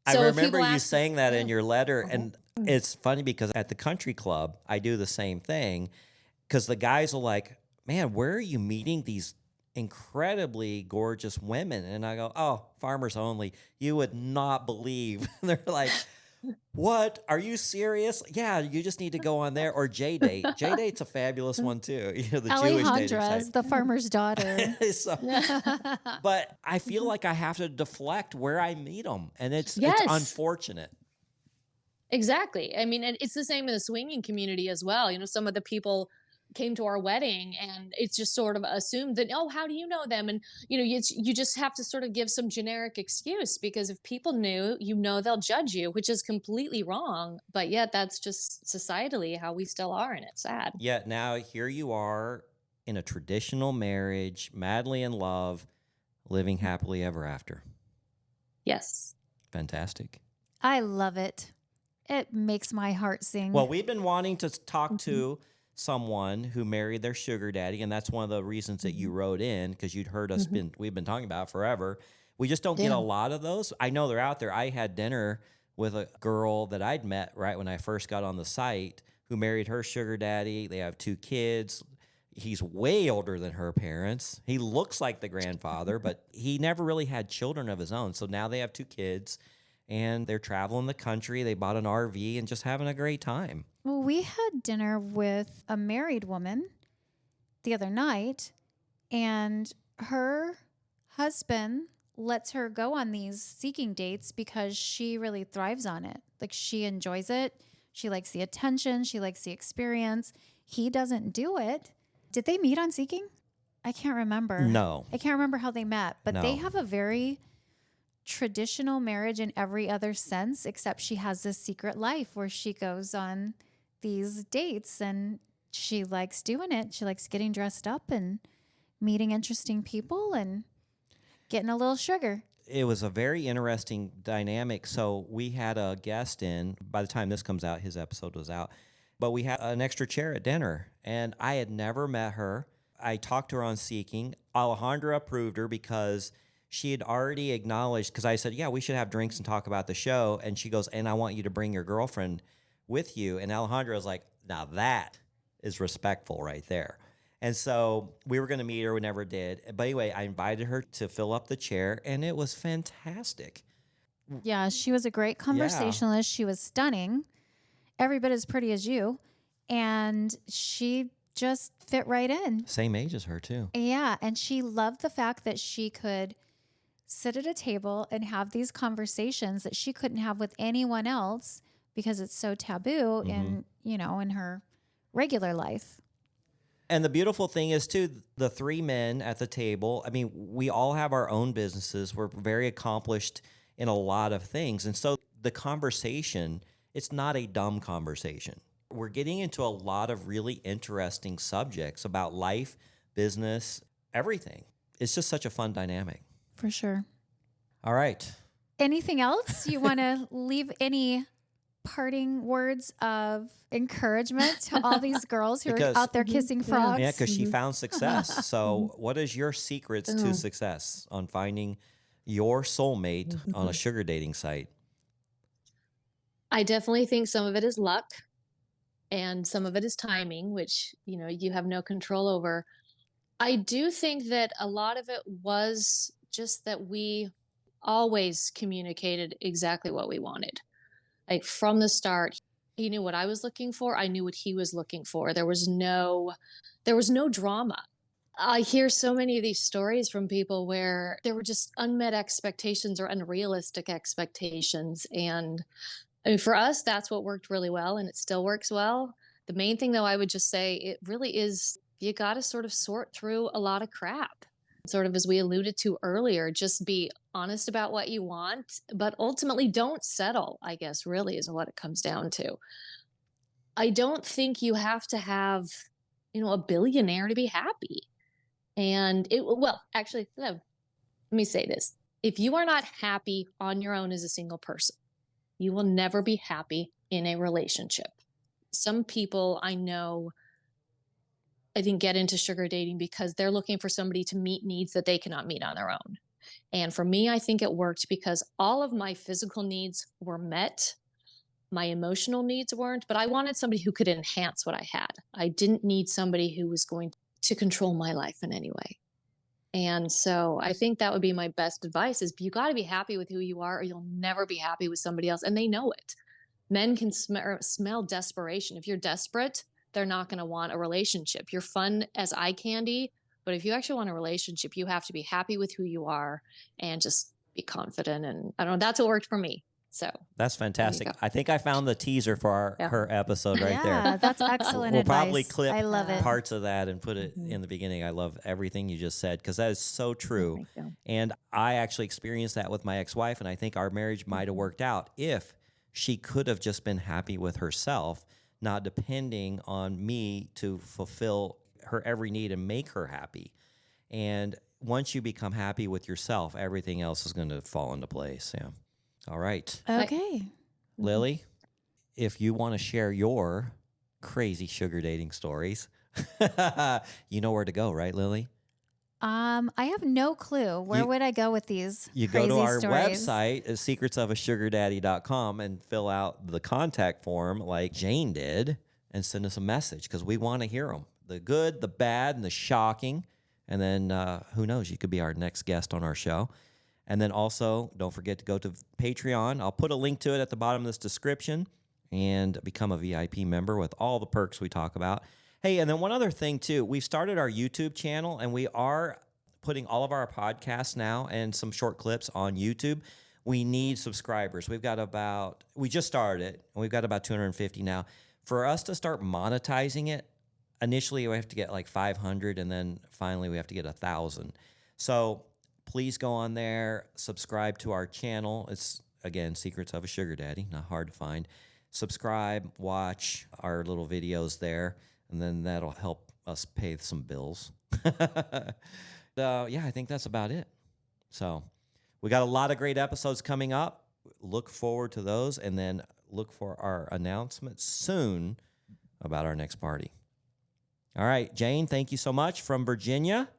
I So if remember people you ask, saying that yeah, in your letter, uh-huh. and it's funny because at the country club, I do the same thing because the guys are like, "Man, where are you meeting these incredibly gorgeous women?" And I go, "Oh, Farmers Only. You would not believe." They're like, What? Are you serious? Yeah, you just need to go on there or J Date. J Date's a fabulous one too. The Jewish dating Alejandra's site. the farmer's daughter. So, but I feel like I have to deflect where I meet them, and it's Yes. unfortunate. Exactly. I mean, and it's the same in the swinging community as well. Some of the people came to our wedding and it's just sort of assumed that, oh, how do you know them? And, you just have to sort of give some generic excuse because if people knew, they'll judge you, which is completely wrong. But yet that's just societally how we still are. And it's sad. Yet now here you are in a traditional marriage, madly in love, living happily ever after. Yes. Fantastic. I love it. It makes my heart sing. Well, we've been wanting to talk to someone who married their sugar daddy, and that's one of the reasons that you wrote in, because you'd heard us we've been talking about it forever. We just don't get a lot of those. I know they're out there. I had dinner with a girl that I'd met right when I first got on the site who married her sugar daddy. They have 2 kids. He's way older than her parents. He looks like the grandfather, but he never really had children of his own. So now they have 2 kids. And they're traveling the country. They bought an RV and just having a great time. Well, we had dinner with a married woman the other night, and her husband lets her go on these seeking dates because she really thrives on it. Like, she enjoys it. She likes the attention. She likes the experience. He doesn't do it. Did they meet on seeking? I can't remember. No. I can't remember how they met, but they No. have a very traditional marriage in every other sense, except she has this secret life where she goes on these dates and she likes doing it. She likes getting dressed up and meeting interesting people and getting a little sugar. It was a very interesting dynamic. So we had a guest in. By the time this comes out, his episode was out. But we had an extra chair at dinner, and I had never met her. I talked to her on Seeking. Alejandra approved her because she had already acknowledged, because I said, yeah, we should have drinks and talk about the show. And she goes, and I want you to bring your girlfriend with you. And Alejandra was like, now that is respectful right there. And so we were going to meet her. We never did. But anyway, I invited her to fill up the chair, and it was fantastic. Yeah, she was a great conversationalist. She was stunning, every bit as pretty as you. And she just fit right in. Same age as her, too. Yeah, and she loved the fact that she could sit at a table and have these conversations that she couldn't have with anyone else because it's so taboo in her regular life. And the beautiful thing is, too, the 3 men at the table, I mean, we all have our own businesses. We're very accomplished in a lot of things. And so the conversation, it's not a dumb conversation. We're getting into a lot of really interesting subjects about life, business, everything. It's just such a fun dynamic. For sure. All right. Anything else? You want to leave any parting words of encouragement to all these girls who are out there kissing frogs? Yeah, because she found success. So what is your secrets to success on finding your soulmate on a sugar dating site? I definitely think some of it is luck and some of it is timing, which, you have no control over. I do think that a lot of it was just that we always communicated exactly what we wanted. Like from the start, he knew what I was looking for. I knew what he was looking for. There was no drama. I hear so many of these stories from people where there were just unmet expectations or unrealistic expectations. And I mean, for us, that's what worked really well, and it still works well. The main thing, though, I would just say it really is you got to sort of sort through a lot of crap. Sort of as we alluded to earlier, just be honest about what you want, but ultimately don't settle, I guess, really is what it comes down to. I don't think you have to have, a billionaire to be happy. And actually, no, let me say this. If you are not happy on your own as a single person, you will never be happy in a relationship. Some people I know, I think, get into sugar dating because they're looking for somebody to meet needs that they cannot meet on their own. And for me, I think it worked because all of my physical needs were met. My emotional needs weren't, but I wanted somebody who could enhance what I had. I didn't need somebody who was going to control my life in any way. And so I think that would be my best advice is you got to be happy with who you are or you'll never be happy with somebody else. And they know it. Men can smell desperation. If you're desperate, they're not going to want a relationship. You're fun as eye candy, but if you actually want a relationship, you have to be happy with who you are and just be confident. And I don't know, that's what worked for me. So that's fantastic. I think I found the teaser for her episode right there. Yeah, that's excellent We'll advice. probably clip I love it. parts of that and put it in the beginning. I love everything you just said because that is so true. Thank you. And I actually experienced that with my ex-wife, and I think our marriage might have worked out if she could have just been happy with herself, not depending on me to fulfill her every need and make her happy. And once you become happy with yourself, everything else is going to fall into place. Yeah. All right. Okay. Lily, if you want to share your crazy sugar dating stories, you know where to go, right, Lily? I have no clue. Where would I go with these You crazy go to our stories? website, secretsofasugardaddy.com, and fill out the contact form like Jane did and send us a message because we want to hear them. The good, the bad, and the shocking. And then who knows, you could be our next guest on our show. And then also, don't forget to go to Patreon. I'll put a link to it at the bottom of this description and become a VIP member with all the perks we talk about. Hey, and then one other thing, too. We've started our YouTube channel, and we are putting all of our podcasts now and some short clips on YouTube. We need subscribers. We just started it, and we've got about 250 now. For us to start monetizing it, initially we have to get like 500, and then finally we have to get 1,000. So please go on there, subscribe to our channel. It's, again, Secrets of a Sugar Daddy, not hard to find. Subscribe, watch our little videos there, and then that'll help us pay some bills. Yeah, I think that's about it. So we got a lot of great episodes coming up. Look forward to those, and then look for our announcement soon about our next party. All right, Jane, thank you so much from Virginia.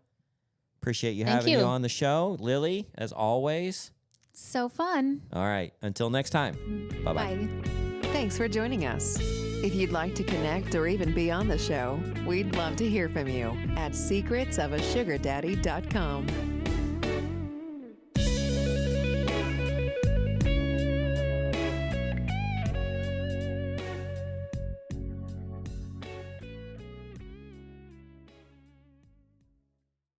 Appreciate you having you on the show. Lily, as always. So fun. All right. Until next time. Bye-bye. Bye. Thanks for joining us. If you'd like to connect or even be on the show, we'd love to hear from you at secretsofasugardaddy.com.